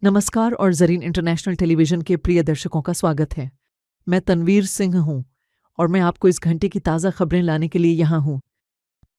नमस्कार और Zareen international television के प्रिय दर्शकों का स्वागत है। मैं तनवीर सिंह हूं और मैं आपको इस घंटे की ताज़ा खबरें लाने के लिए यहां हूं।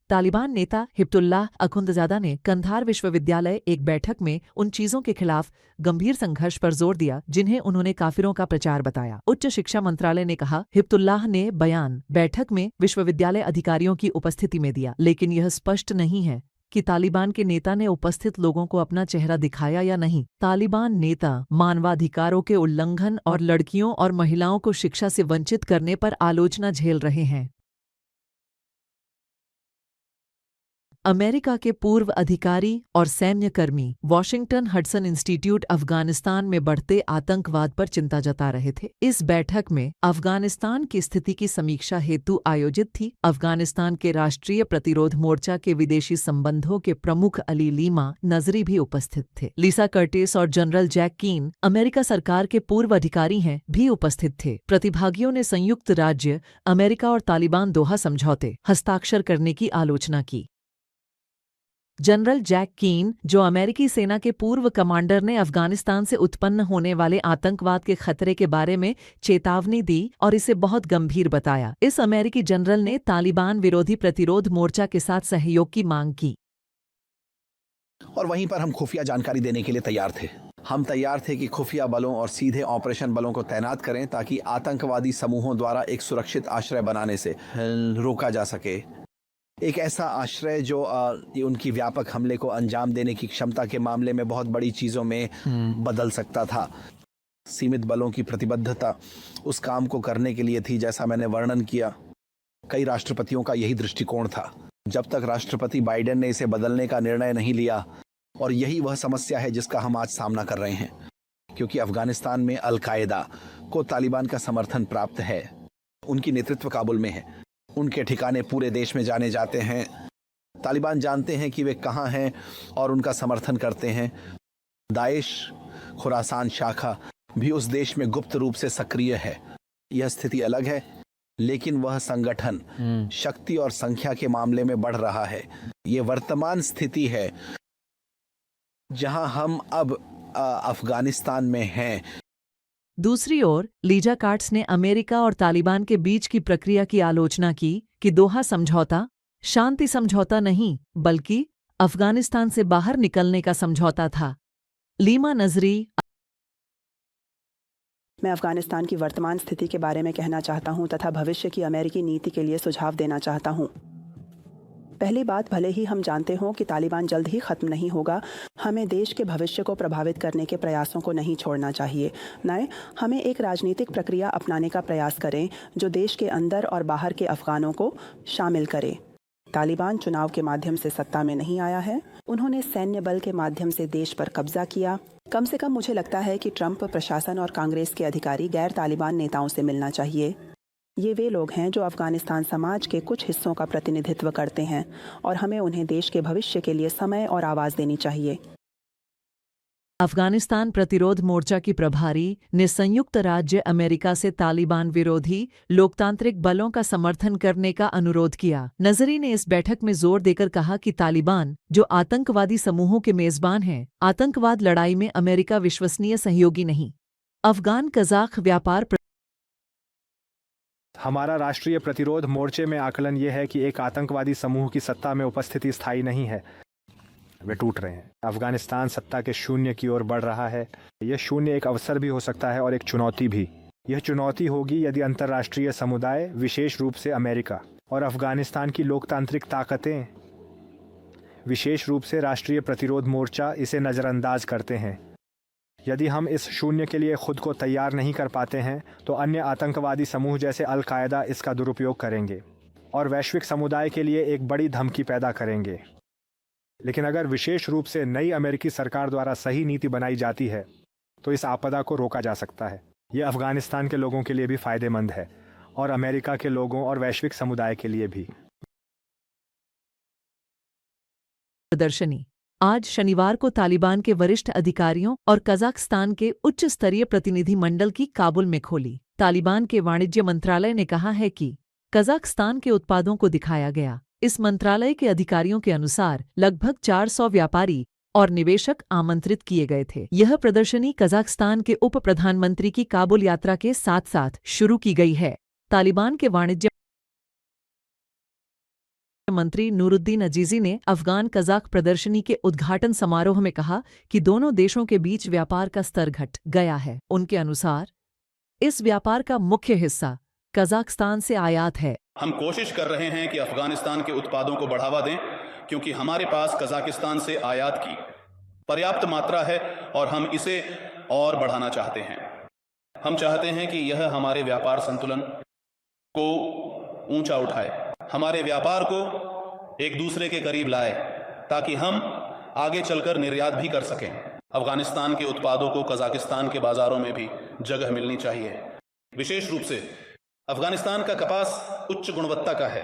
तालिबान नेता हिब्बुल्लाह अखुंदजादा ने कंधार विश्वविद्यालय एक बैठक में उन चीज़ों के खिलाफ गंभीर संघर्ष पर जोर दिया जिन्हें उन्होंने काफिरों का प्रचार बताया। उच्च शिक्षा मंत्रालय ने कहा, हिब्बुल्लाह ने बयान बैठक में विश्वविद्यालय अधिकारियों की उपस्थिति में दिया, लेकिन यह स्पष्ट नहीं है कि तालिबान के नेता ने उपस्थित लोगों को अपना चेहरा दिखाया या नहीं। तालिबान नेता मानवाधिकारों के उल्लंघन और लड़कियों और महिलाओं को शिक्षा से वंचित करने पर आलोचना झेल रहे हैं। अमेरिका के पूर्व अधिकारी और सैन्यकर्मी वॉशिंगटन हडसन इंस्टीट्यूट अफगानिस्तान में बढ़ते आतंकवाद पर चिंता जता रहे थे। इस बैठक में अफगानिस्तान की स्थिति की समीक्षा हेतु आयोजित थी। अफगानिस्तान के राष्ट्रीय प्रतिरोध मोर्चा के विदेशी संबंधों के प्रमुख अली लीमा नजरी भी उपस्थित थे। लिसा कर्टिस और जनरल जैक कीन, अमेरिका सरकार के पूर्व अधिकारी हैं, भी उपस्थित थे। प्रतिभागियों ने संयुक्त राज्य अमेरिका और तालिबान दोहा समझौते हस्ताक्षर करने की आलोचना की। जनरल जैक कीन, जो अमेरिकी सेना के पूर्व कमांडर, ने अफगानिस्तान से उत्पन्न होने वाले आतंकवाद के खतरे के बारे में चेतावनी दी और इसे बहुत गंभीर बताया। इस अमेरिकी जनरल ने तालिबान विरोधी प्रतिरोध मोर्चा के साथ सहयोग की मांग की। और वहीं पर हम खुफिया जानकारी देने के लिए तैयार थे। हम तैयार थे कि खुफिया बलों और सीधे ऑपरेशन बलों को तैनात करें ताकि आतंकवादी समूहों द्वारा एक सुरक्षित आश्रय बनाने से रोका जा सके। एक ऐसा आश्रय जो उनकी व्यापक हमले को अंजाम देने की क्षमता के मामले में बहुत बड़ी चीज़ों में बदल सकता था। सीमित बलों की प्रतिबद्धता उस काम को करने के लिए थी, जैसा मैंने वर्णन किया। कई राष्ट्रपतियों का यही दृष्टिकोण था, जब तक राष्ट्रपति बाइडेन ने इसे बदलने का निर्णय नहीं लिया। और यही वह समस्या है जिसका हम आज सामना कर रहे हैं, क्योंकि अफगानिस्तान में अल-कायदा को तालिबान का समर्थन प्राप्त है। उनकी नेतृत्व काबुल में है, उनके ठिकाने पूरे देश में जाने जाते हैं। तालिबान जानते हैं कि वे कहाँ हैं और उनका समर्थन करते हैं। दाइश खुरासान शाखा भी उस देश में गुप्त रूप से सक्रिय है। यह स्थिति अलग है, लेकिन वह संगठन शक्ति और संख्या के मामले में बढ़ रहा है। ये वर्तमान स्थिति है जहां हम अब अफगानिस्तान में हैं। दूसरी ओर लीजा कार्ट्स ने अमेरिका और तालिबान के बीच की प्रक्रिया की आलोचना की कि दोहा समझौता शांति समझौता नहीं, बल्कि अफगानिस्तान से बाहर निकलने का समझौता था। लीमा नजरी, मैं अफगानिस्तान की वर्तमान स्थिति के बारे में कहना चाहता हूं तथा भविष्य की अमेरिकी नीति के लिए सुझाव देना चाहता हूं। पहली बात, भले ही हम जानते हों कि तालिबान जल्द ही ख़त्म नहीं होगा, हमें देश के भविष्य को प्रभावित करने के प्रयासों को नहीं छोड़ना चाहिए। नए, हमें एक राजनीतिक प्रक्रिया अपनाने का प्रयास करें जो देश के अंदर और बाहर के अफगानों को शामिल करे। तालिबान चुनाव के माध्यम से सत्ता में नहीं आया है। उन्होंने सैन्य बल के माध्यम से देश पर कब्जा किया। कम से कम मुझे लगता है कि ट्रंप प्रशासन और कांग्रेस के अधिकारी गैर तालिबान नेताओं से मिलना चाहिए। ये वे लोग हैं जो अफगानिस्तान समाज के कुछ हिस्सों का प्रतिनिधित्व करते हैं और हमें उन्हें देश के भविष्य के लिए समय और आवाज़ देनी चाहिए। अफगानिस्तान प्रतिरोध मोर्चा की प्रभारी ने संयुक्त राज्य अमेरिका से तालिबान विरोधी लोकतांत्रिक बलों का समर्थन करने का अनुरोध किया। नजरी ने इस बैठक में जोर देकर कहा कि तालिबान, जो आतंकवादी समूहों के मेजबान हैं, आतंकवाद लड़ाई में अमेरिका विश्वसनीय सहयोगी नहीं। अफगान कजाक व्यापार हमारा राष्ट्रीय प्रतिरोध मोर्चे में आकलन ये है कि एक आतंकवादी समूह की सत्ता में उपस्थिति स्थायी नहीं है। वे टूट रहे हैं। अफगानिस्तान सत्ता के शून्य की ओर बढ़ रहा है। यह शून्य एक अवसर भी हो सकता है और एक चुनौती भी। यह चुनौती होगी यदि अंतर्राष्ट्रीय समुदाय, विशेष रूप से अमेरिका और अफगानिस्तान की लोकतांत्रिक ताकतें, विशेष रूप से राष्ट्रीय प्रतिरोध मोर्चा, इसे नज़रअंदाज करते हैं। यदि हम इस शून्य के लिए खुद को तैयार नहीं कर पाते हैं तो अन्य आतंकवादी समूह जैसे अल-कायदा इसका दुरुपयोग करेंगे और वैश्विक समुदाय के लिए एक बड़ी धमकी पैदा करेंगे। लेकिन अगर विशेष रूप से नई अमेरिकी सरकार द्वारा सही नीति बनाई जाती है तो इस आपदा को रोका जा सकता है। यह अफगानिस्तान के लोगों के लिए भी फायदेमंद है और अमेरिका के लोगों और वैश्विक समुदाय के लिए भी। प्रदर्शनी आज शनिवार को तालिबान के वरिष्ठ अधिकारियों और कजाकिस्तान के उच्च स्तरीय प्रतिनिधि मंडल की काबुल में खोली। तालिबान के वाणिज्य मंत्रालय ने कहा है कि कजाकिस्तान के उत्पादों को दिखाया गया। इस मंत्रालय के अधिकारियों के अनुसार लगभग 400 व्यापारी और निवेशक आमंत्रित किए गए थे। यह प्रदर्शनी कजाकिस्तान के उप प्रधानमंत्री की काबुल यात्रा के साथ साथ शुरू की गई है। तालिबान के वाणिज्य मंत्री नूरुद्दीन अजीजी ने अफगान कजाक प्रदर्शनी के उद्घाटन समारोह में कहा कि दोनों देशों के बीच व्यापार का स्तर घट गया है। उनके अनुसार इस व्यापार का मुख्य हिस्सा कजाकिस्तान से आयात है। हम कोशिश कर रहे हैं कि अफगानिस्तान के उत्पादों को बढ़ावा दें, क्योंकि हमारे पास कजाकिस्तान से आयात की पर्याप्त मात्रा है और हम इसे और बढ़ाना चाहते हैं। हम चाहते हैं कि यह हमारे व्यापार संतुलन को ऊंचा उठाए, हमारे व्यापार को एक दूसरे के करीब लाए, ताकि हम आगे चलकर निर्यात भी कर सकें। अफगानिस्तान के उत्पादों को कजाकिस्तान के बाजारों में भी जगह मिलनी चाहिए। विशेष रूप से अफगानिस्तान का कपास उच्च गुणवत्ता का है,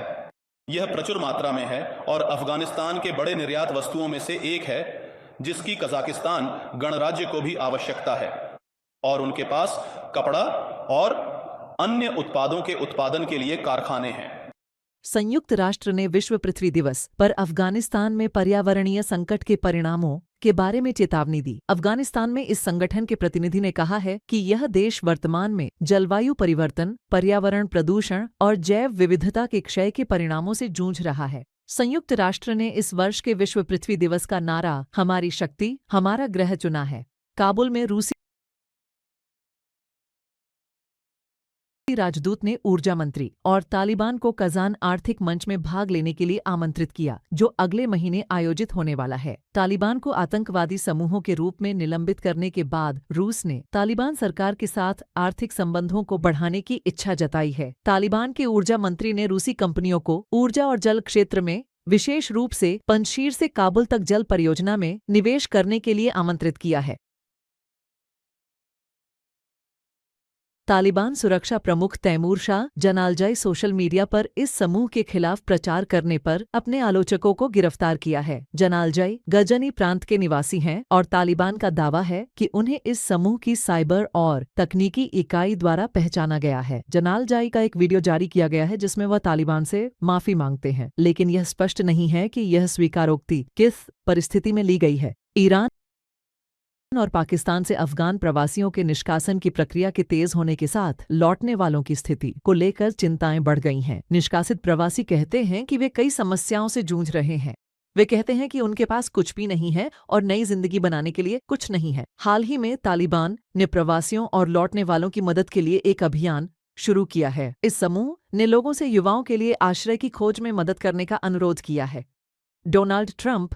यह प्रचुर मात्रा में है और अफगानिस्तान के बड़े निर्यात वस्तुओं में से एक है जिसकी कजाकिस्तान गणराज्य को भी आवश्यकता है, और उनके पास कपड़ा और अन्य उत्पादों के उत्पादन के लिए कारखाने हैं। संयुक्त राष्ट्र ने विश्व पृथ्वी दिवस पर अफगानिस्तान में पर्यावरणीय संकट के परिणामों के बारे में चेतावनी दी। अफगानिस्तान में इस संगठन के प्रतिनिधि ने कहा है कि यह देश वर्तमान में जलवायु परिवर्तन, पर्यावरण प्रदूषण और जैव विविधता के क्षय के परिणामों से जूझ रहा है। संयुक्त राष्ट्र ने इस वर्ष के विश्व पृथ्वी दिवस का नारा "हमारी शक्ति, हमारा ग्रह" चुना है। काबुल में रूसी राजदूत ने ऊर्जा मंत्री और तालिबान को कजान आर्थिक मंच में भाग लेने के लिए आमंत्रित किया, जो अगले महीने आयोजित होने वाला है। तालिबान को आतंकवादी समूहों के रूप में निलंबित करने के बाद रूस ने तालिबान सरकार के साथ आर्थिक संबंधों को बढ़ाने की इच्छा जताई है। तालिबान के ऊर्जा मंत्री ने रूसी कंपनियों को ऊर्जा और जल क्षेत्र में, विशेष रूप से पंजशीर से काबुल तक जल परियोजना में निवेश करने के लिए आमंत्रित किया है। तालिबान सुरक्षा प्रमुख तैमूर शाह जनालजाई सोशल मीडिया पर इस समूह के खिलाफ प्रचार करने पर अपने आलोचकों को गिरफ्तार किया है। जनालजाई गजनी प्रांत के निवासी हैं और तालिबान का दावा है कि उन्हें इस समूह की साइबर और तकनीकी इकाई द्वारा पहचाना गया है। जनालजाई का एक वीडियो जारी किया गया है जिसमें वह तालिबान से माफी मांगते हैं, लेकिन यह स्पष्ट नहीं है कि यह स्वीकारोक्ति किस परिस्थिति में ली गई है। ईरान और पाकिस्तान से अफगान प्रवासियों के निष्कासन की प्रक्रिया के तेज होने के साथ लौटने वालों की स्थिति को लेकर चिंताएं बढ़ गई हैं। निष्कासित प्रवासी कहते हैं कि वे कई समस्याओं से जूझ रहे हैं। वे कहते हैं कि उनके पास कुछ भी नहीं है और नई जिंदगी बनाने के लिए कुछ नहीं है। हाल ही में तालिबान ने प्रवासियों और लौटने वालों की मदद के लिए एक अभियान शुरू किया है। इस समूह ने लोगों से युवाओं के लिए आश्रय की खोज में मदद करने का अनुरोध किया है। डोनाल्ड ट्रंप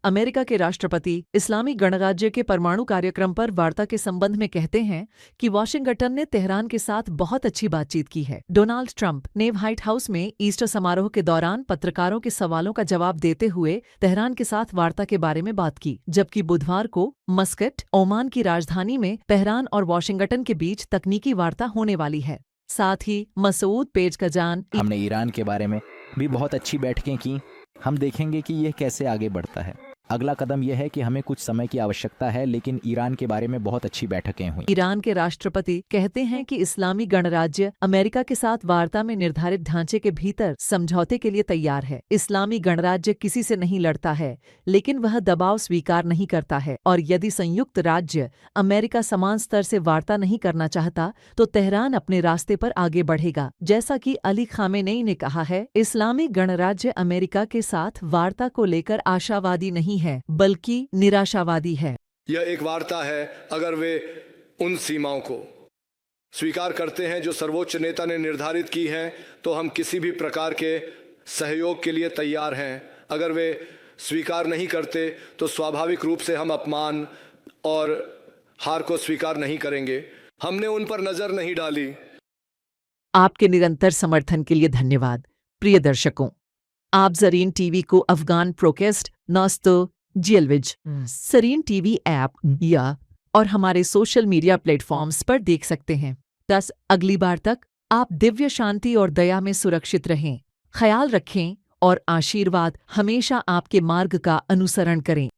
अमेरिका के राष्ट्रपति इस्लामी गणराज्य के परमाणु कार्यक्रम पर वार्ता के संबंध में कहते हैं कि वाशिंगटन ने तेहरान के साथ बहुत अच्छी बातचीत की है। डोनाल्ड ट्रंप ने व्हाइट हाउस में ईस्टर समारोह के दौरान पत्रकारों के सवालों का जवाब देते हुए तेहरान के साथ वार्ता के बारे में बात की, जबकि बुधवार को मस्कट, ओमान की राजधानी में तेहरान और वाशिंगटन के बीच तकनीकी वार्ता होने वाली है। साथ ही मसूद पेजकजान हमने ईरान के बारे में भी बहुत अच्छी बैठकें की। हम देखेंगे कि यह कैसे आगे बढ़ता है। अगला कदम यह है कि हमें कुछ समय की आवश्यकता है, लेकिन ईरान के बारे में बहुत अच्छी बैठकें हुई। ईरान के राष्ट्रपति कहते हैं कि इस्लामी गणराज्य अमेरिका के साथ वार्ता में निर्धारित ढांचे के भीतर समझौते के लिए तैयार है। इस्लामी गणराज्य किसी से नहीं लड़ता है, लेकिन वह दबाव स्वीकार नहीं करता है, और यदि संयुक्त राज्य अमेरिका समान स्तर से वार्ता नहीं करना चाहता तो तेहरान अपने रास्ते पर आगे बढ़ेगा। जैसा कि अली खामेनेई ने कहा है, इस्लामी गणराज्य अमेरिका के साथ वार्ता को लेकर आशावादी नहीं है, बल्कि निराशावादी है। यह एक वार्ता है अगर वे उन सीमाओं को स्वीकार करते हैं जो सर्वोच्च नेता ने निर्धारित की हैं, तो हम किसी भी प्रकार के सहयोग के लिए तैयार हैं। अगर वे स्वीकार नहीं करते तो स्वाभाविक रूप से हम अपमान और हार को स्वीकार नहीं करेंगे। हमने उन पर नजर नहीं डाली। आपके निरंतर समर्थन के लिए धन्यवाद। प्रिय दर्शकों, आप ज़रीन टीवी को अफगान प्रोकेस्ट नस्तो जेलविज ज़रीन टीवी ऐप या और हमारे सोशल मीडिया प्लेटफॉर्म्स पर देख सकते हैं। अगली बार तक आप दिव्य शांति और दया में सुरक्षित रहें। ख्याल रखें और आशीर्वाद हमेशा आपके मार्ग का अनुसरण करें।